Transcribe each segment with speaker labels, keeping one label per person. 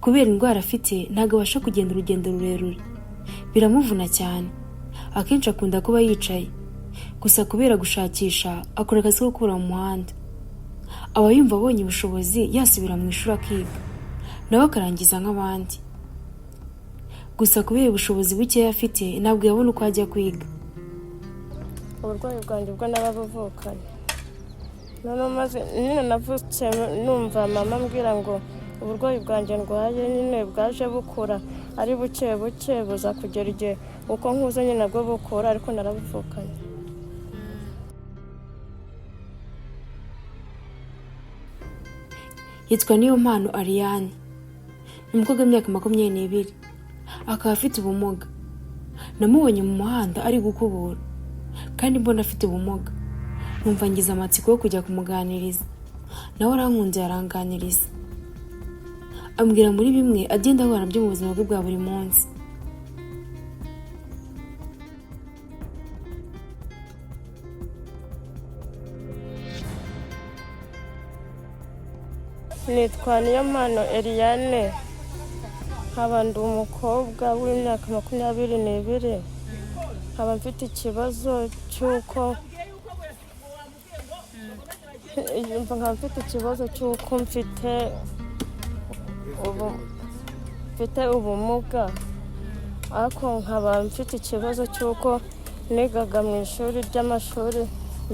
Speaker 1: kubera indwara afite ntabwo abasha kugenda urugendo rurerure, biramuvuna cyane. Akenshi akunda kuba yicaye, gusa kubera gushakisha akora akazi ko gukura mu muhanda. Aba yumva abonye ubushobozi yasubira mu ishuri akiga nawe akarangiza nk'abandi, gusa kubera ubushobozi bukeya afite ntabwo yabona uko ajya kwiga.
Speaker 2: Uburwayi bwanjye bwo narabuvukanye, none maze nyine navutse numva mama ambwira ngo uburwayi bwanjye ndwaye nyine bwaje bukura ari buke buke buza kugera igihe uko nkuze nyine nabwo bukura, ariko narabuvukanye.
Speaker 1: Yitwa Niyompano Ariane, ni umukobwa w'imyaka 22, akaba afite ubumuga. Namubonye mu muhanda ari gukubura, kandi mbona afite ubumuga numva ngize amatsiko yo kujya kumuganiriza, nawe arankunze aranganiriza, ambwira muri bimwe agenda ahura nabyo mu buzima bwe bwa buri munsi.
Speaker 2: Nitwa Niyompano Ariane, nkaba ndi umukobwa w'imyaka 22, nkaba mfite ikibazo cy'uko mfite ubumuga, ariko nkaba mfite ikibazo cy'uko nigaga mu ishuri ry'amashuri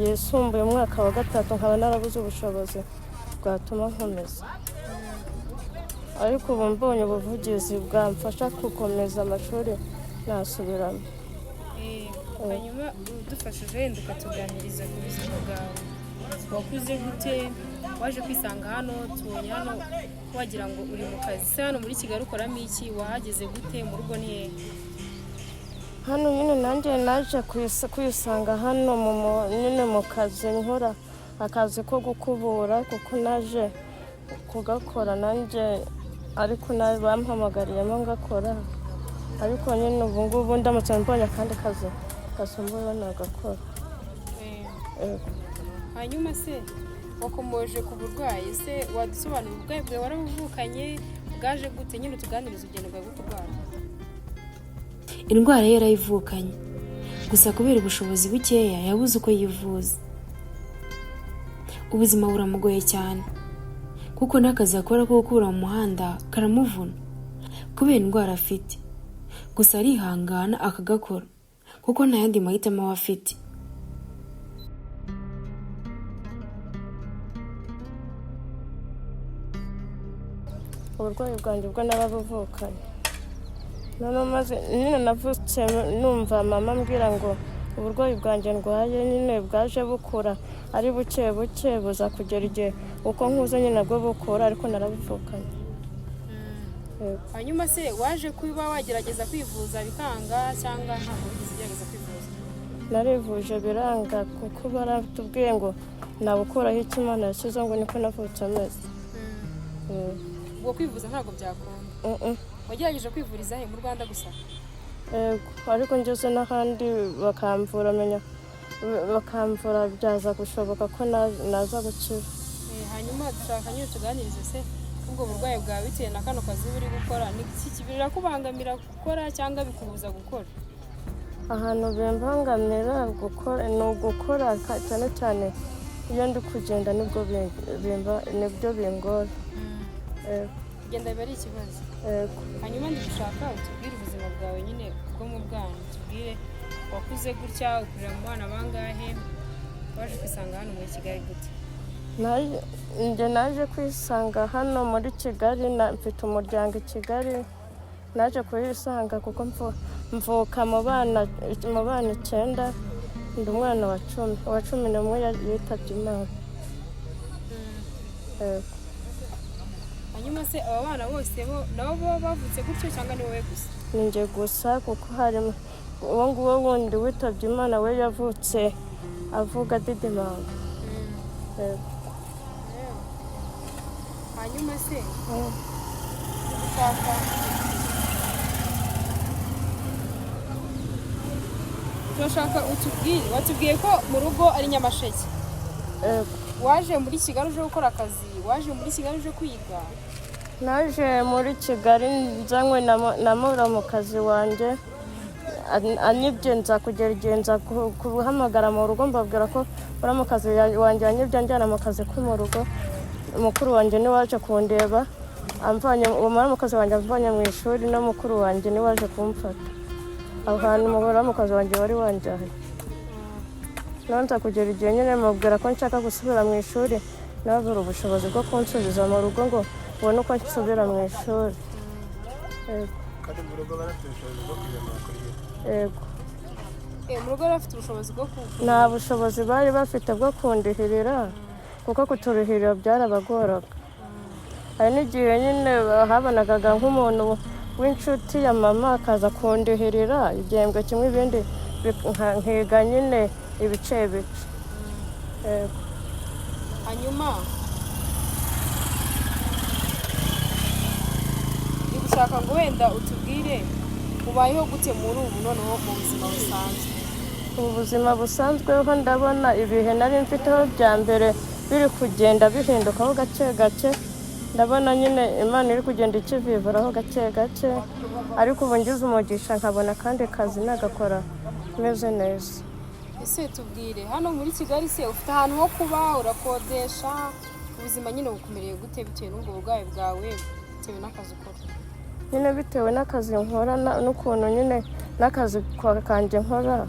Speaker 2: yisumbuye umwaka wa 3, nkaba narabuze ubushobozi bwatuma nkomeza, ariko ubu mbonye ubuvugizi bwamfasha gukomeza amashuri nasubiramo.
Speaker 3: Hanyuma udufashije wenda ukatuganiriza ku buzima bwawe, wakuze gute, waje kwisanga hano, tubonye hano wagira ngo uri mu kazi se, hano muri Kigali ukoramo iki, wahageze gute, mu rugo ni hehe?
Speaker 2: Hano nyine nanjye naje kwisanga hano nyine mu kazi, nkora akazi ko gukubura kuko naje kugakora nanjye, ariko nawe bampamagariyemo ngakora, ariko nyine ubu ngubu ndamutse mbonye akandi kazi gasumbuyeho nagakora.
Speaker 3: Hanyuma se wakomoje ku burwayi, se wadusobanura uburwayi bwawe warabuvukanye, bwaje gute, nyine tuganiriza urugendo rwawe rwo kurwara.
Speaker 1: Indwara ye yarayivukanye, gusa kubera ubushobozi bukeya yabuze uko yivuza. Ubuzima buramugoye cyane, kuko n'akazi akora ko gukura mu muhanda karamuvuna kubera indwara afite, gusa arihangana akagakora kuko nta yandi mahitamo aba afite.
Speaker 2: Uburwayi bwanjye bwo narabuvukanye, none maze nyine navutse numva mama ambwira ngo uburwayi bwanjye ndwaye nyine bwaje bukura ari buke buke buza kugera igihe uko nkuze nyine nabwo bukura, ariko narabuvukanye.
Speaker 3: Hanyuma se waje kuba wagerageza kwivuza bikanga cyangwa ntabwo wigeze ugerageza kwivuza?
Speaker 2: Narivuje biranga kuko baratubwiye ngo nabukuraho icyo Imana yashyize ngo niko navutse ameze.
Speaker 3: Ubwo kwivuza ntabwo byakunda? Wagerageje kwivuriza he, mu Rwanda gusa?
Speaker 2: Ariko ngeze n'ahandi bakamvura byaza gushoboka ko naza gukira.
Speaker 3: Hanyuma dushaka nyine tuganirize se ubwo burwayi bwawe bitewe na kano kazi uri gukora, ni iki kibirira kubangamira gukora cyangwa bikubuza gukora?
Speaker 2: Ahantu bimbangamira gukora ni ugukora cyane cyane iyo ndi kugenda nibyo bingora.
Speaker 3: Kugenda biba ari ikibazo. Hanyuma ndigushaka utubwire ubuzima bwawe nyine bwo mu bwana, utubwire wakuze gutya, ukurira mu bana bangahe, waje kwisanga hano muri Kigali gute?
Speaker 2: Naje kwisanga hano muri Kigali, mfite umuryango i Kigali, naje kuyisanga kuko mvuka mu bana 9, ndi umwana wa 11 yitabye Imana.
Speaker 3: Hanyuma se aba bana bose nabo bavutse gutyo cyangwa ni wowe gusa?
Speaker 2: Ni njye gusa, kuko harimo uwo nguwo wundi witabye Imana we yavutse avuga didimanga.
Speaker 3: Hanyuma se turashaka utubwire, watubwiye ko mu rugo ari Nyamasheke, waje muri Kigali uje gukora akazi, waje muri Kigali uje kwiga?
Speaker 2: naje muri Kigali nzanywe na muramukazi wanjye anyibye, nza kugera igihe nza kuhamagara mu rugo mbabwira ko muramukazi wanjye anyibye anjyana mu kazi ko mu rugo. Mukuru wanjye ni waje kundeba uwo muramukazi wanjye amvanye mu ishuri, no mukuru wanjye ni waje kumfata aho hantu muramukazi wanjye wari wanjyaye. Nza kugera igihe nyine mubwira ko nshaka gusubira mu ishuri, nabura ubushobozi bwo kunsubiza mu rugo ngo ubone uko nsubira mu ishuri.
Speaker 4: Kandi mu rugo barafite ubushobozi bwo kujya mu bakuriye?
Speaker 2: Yego.
Speaker 3: Mu rugo bafite ubushobozi bwo kuvuga?
Speaker 2: Nta bushobozi bari bafite bwo kundihirira, kuko kuturihirira byarabagoraga. Hari n'igihe nyine habonagaga nk'umuntu w'inshuti ya mama akaza kundihirira igihembwe kimwe, ibindi nkiga nyine ibice bice.
Speaker 3: Hanyuma ushaka ngo wenda utubwire ubayeho gute muri ubu noneho mu buzima busanzwe?
Speaker 2: Ubu buzima busanzweho ndabona ibihe nari mfiteho bya mbere biri kugenda bihindukaho gake gake. Ndabona nyine Imana iri kugenda ikivivuraho gake gake, ariko ubu ngize umugisha nkabona akandi kazi nagakora meze neza.
Speaker 3: Ese tubwire, hano muri Kigali se ufite ahantu ho kuba, urakodesha? Ubuzima nyine bukumereye gute bitewe n'ubwo burwayi bwawe, bitewe n'akazi ukora?
Speaker 2: Nyine bitewe n'akazi nkora n'ukuntu nyine n'akazi kanjye nkora,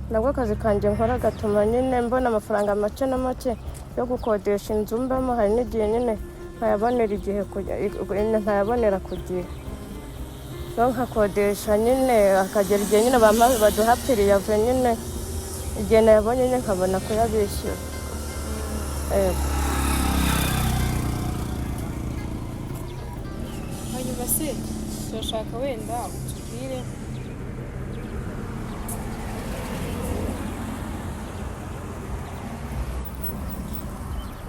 Speaker 2: nabwo akazi kanjye nkora gatuma nyine mbona amafaranga make na make yo gukodesha inzu mbamo. Hari n'igihe nyine ntayabonera ku gihe, nkakodesha nyine akagera igihe nyine baduha piriyave, nyine igihe nayabonye nyine nkabona kuyabishyura.
Speaker 3: Hanyuma se turashaka wenda utubwire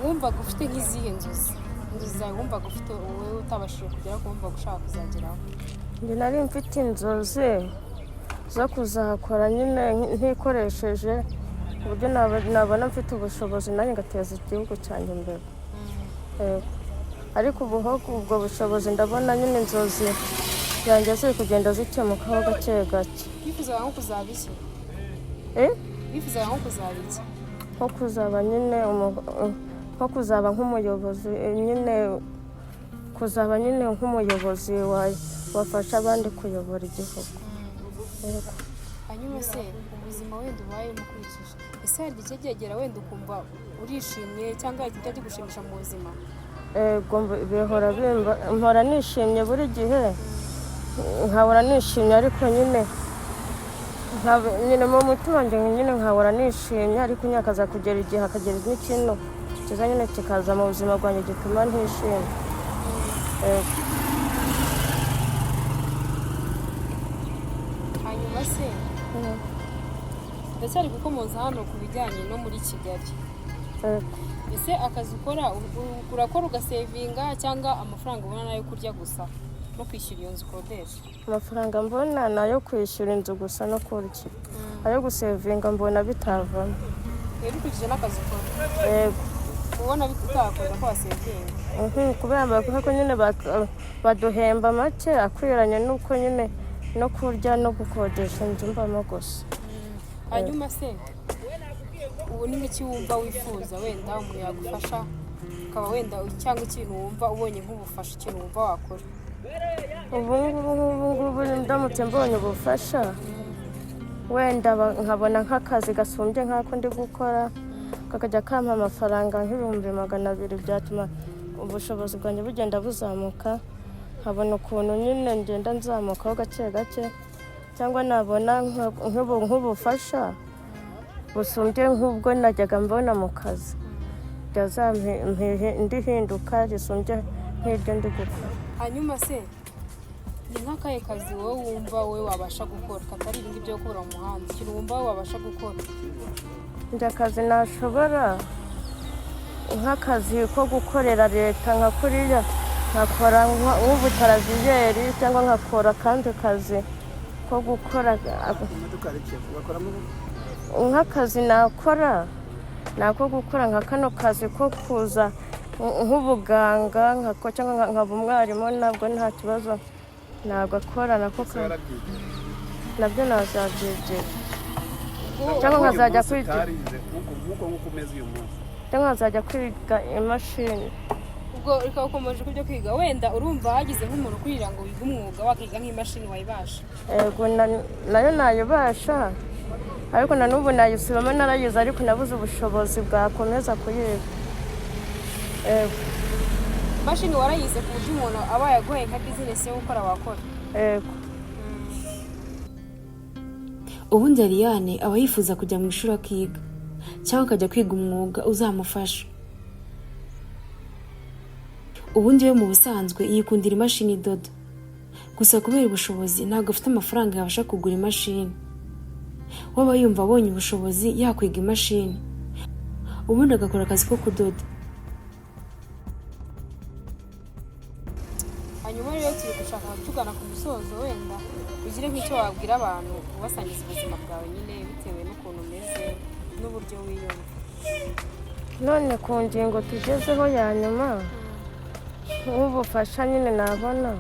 Speaker 3: wumvaga ufite nk'izihe nzozi zawe wumvaga ufite wowe utabashije kugera ku wumvaga ushaka kuzageraho?
Speaker 2: Njye nari mfite inzozi zo kuzakora nyine ntikoresheje, ku buryo nabona mfite ubushobozi nanjye ngateza igihugu cyanjye imbere. Ariko ubwo bushobozi ndabona nyine inzozi zanjye ziri kugenda zikemukaho gake gake.
Speaker 3: Wifuzaga nko kuzaba iki? Wifuzaga nko kuzaba iki?
Speaker 2: Nko kuzaba nyine nko kuzaba nk'umuyobozi, nyine kuzaba nyine nk'umuyobozi wafasha abandi kuyobora igihugu.
Speaker 3: Hanyuma se ubuzima wenda ubayemo ukurikije, ese hari igihe cyegera wenda ukumva urishimye cyangwa hari igihe gushimisha mu buzima?
Speaker 2: Bihora mpora nishimye buri gihe, nkahora nishimye, ariko nyine mu mutima wanjye nyine nkahora nishimye, ariko nyine hakaza kugera igihe hakagera n'ikintu kiza nyine kikaza mu buzima bwanjye gituma ntishimye.
Speaker 3: Hanyuma se ndacyari gukomoza hano ku bijyanye no muri Kigali. Ese akazi ukora urakora ugasevinga cyangwa amafaranga ubona nayo kurya gusa no kwishyura iyo nzu ukodesha?
Speaker 2: Amafaranga mbona nayo kwishyura inzu gusa no kurya, ayo gusevinga mbona bitavamo.
Speaker 3: Bikurikije n'akazi ukora?
Speaker 2: Yego.
Speaker 3: Ubona bitakoza ko wasevinga?
Speaker 2: Kubera ko nyine baduhemba make akwiranye n'uko nyine no kurya no gukodesha inzu mbamo gusa.
Speaker 3: Hanyuma se ubu ni iki wumva wifuza wenda umuntu yagufasha, ukaba wenda cyangwa ikintu wumva ubonye nk'ubufasha, ikintu wumva wakora?
Speaker 2: Ubu ngubu ndamutse mbonye ubufasha, wenda nkabona nk'akazi gasumbye nk'ako ndi gukora, kakajya kampa amafaranga nk'ibihumbi 200, byatuma ubushobozi bwanjye bugenda buzamuka, nkabona ukuntu nyine ngenda nzamukaho gake gake. Cyangwa nabona nk'ubufasha busumbye nk'ubwo najyaga mbona mu kazi, ndihinduka risumbye nk'iryo ndi gukora.
Speaker 3: Hanyuma se ni nk'akahe kazi wowe wumva wowe wabasha gukora katari ibindi byo gukora mu muhanda, ikintu wumva wowe wabasha gukora?
Speaker 2: Njye akazi nashobora nk'akazi ko gukorera leta nka kuriya, nkakora nk'ubutaraviyeri cyangwa nkakora akandi kazi ko gukora nk'akazi nakora nako gukora nka kano kazi ko kuza nk'ubuganga cyangwa nkaba umwarimu nabwo nta kibazo ntabwo akora nako nabyo nazabyigira cyangwa nkazajya kwiga cyangwa nkazajya kwiga imashini.
Speaker 3: ubwo ukaba ukomeje kubyo kwiga wenda urumva hagize nk'umuntu kugira ngo wige umwuga wakiga nk'imashini wayibasha?
Speaker 2: Yego nayo nayibasha ariko na n'ubu nayisubamo narayize ariko nabuze ubushobozi bwakomeza kuyiga.
Speaker 3: Imashini warayize ku buryo umuntu aba yaguhaye nka bizinesi yo gukora wakora?
Speaker 2: Yego.
Speaker 1: ubundi Ariane aba yifuza kujya mu ishuri akiga cyangwa akajya kwiga umwuga uzamufasha. ubundi we mu busanzwe yikundira imashini idoda, gusa kubera ubushobozi ntabwo afite amafaranga yabasha kugura imashini. waba yumva abonye ubushobozi yakwiga imashini ubundi agakora akazi ko kudoda.
Speaker 3: hanyuma rero turi gushaka tugana ku musozo, wenda ugire nk'icyo wabwira abantu ubasangiza ubuzima bwawe nyine bitewe n'ukuntu umeze n'uburyo wiyumva.
Speaker 2: none ku ngingo tugezeho ya nyuma nk'ubufasha nyine nabona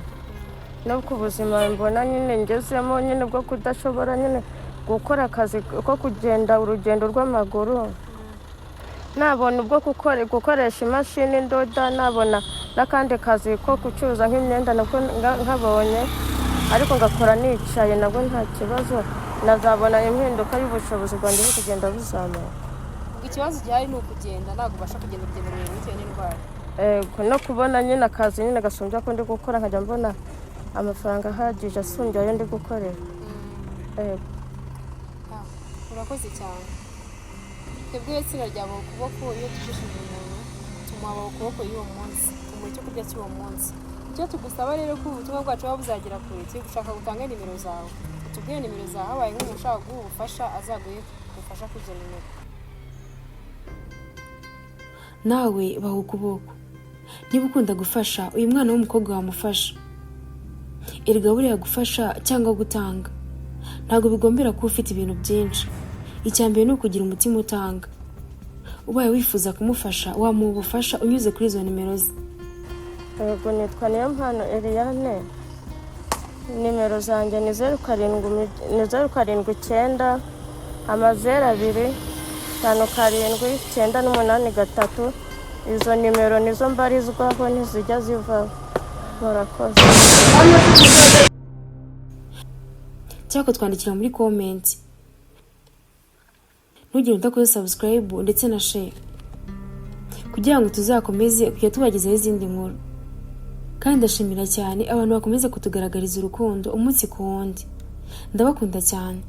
Speaker 2: no ku buzima mbona nyine ngezemo nyine bwo kudashobora nyine gukora akazi ko kugenda urugendo rw'amaguru, nabona ubwo gukoresha imashini ndoda, nabona n'akandi kazi ko gucuruza nk'imyenda nabwo nkabonye ariko ngakora nicaye nabwo nta kibazo, nazabona impinduka y'ubushobozi bwanjye bwo kugenda buzamuka.
Speaker 3: ikibazo gihari ni ukugenda, ntabwo ubasha kugenda urugendo rurerure bitewe n'indwara.
Speaker 2: no kubona nyine akazi nyine gasumbya ko ndi gukora nkajya mbona amafaranga ahagije asumbya ayo ndi gukorera.
Speaker 3: urakoze cyane. twebwe itsinda ryawe ukuboko iyo tugishije umuntu tumuha ukuboko y'uwo munsi, tumuha icyo kurya cy'uwo munsi. icyo tugusaba rero ko ubutumwa bwacu buba buzagera kure, turi gushaka gutanga nimero zawe, utubwire nimero zawe, habaye nk'umuntu ushaka guha ubufasha azaguhe ubufasha kuri izo nimero.
Speaker 1: nawe baha ukuboko niba ukunda gufasha uyu mwana w'umukobwa wamufasha. erega buriya gufasha cyangwa gutanga ntabwo bigombera kuba ufite ibintu byinshi. icya mbere ni ukugira umutima utanga. ubaye wifuza kumufasha wamuha ubufasha unyuze kuri izo nimero ze.
Speaker 2: Yego, nitwa Niyompano Eliane. nimero zanjye ni 0779 2 5 7 9 3. izo nimero nizo mbarizwaho ntizijya zivaho. murakoze.
Speaker 1: cyangwa twandikira muri comment. ntugire udakoze subscribe ndetse na share kugira ngo tuzakomeze kujya tubagezaho izindi nkuru. kandi ndashimira cyane abantu bakomeza kutugaragariza urukundo umunsi ku wundi. ndabakunda cyane.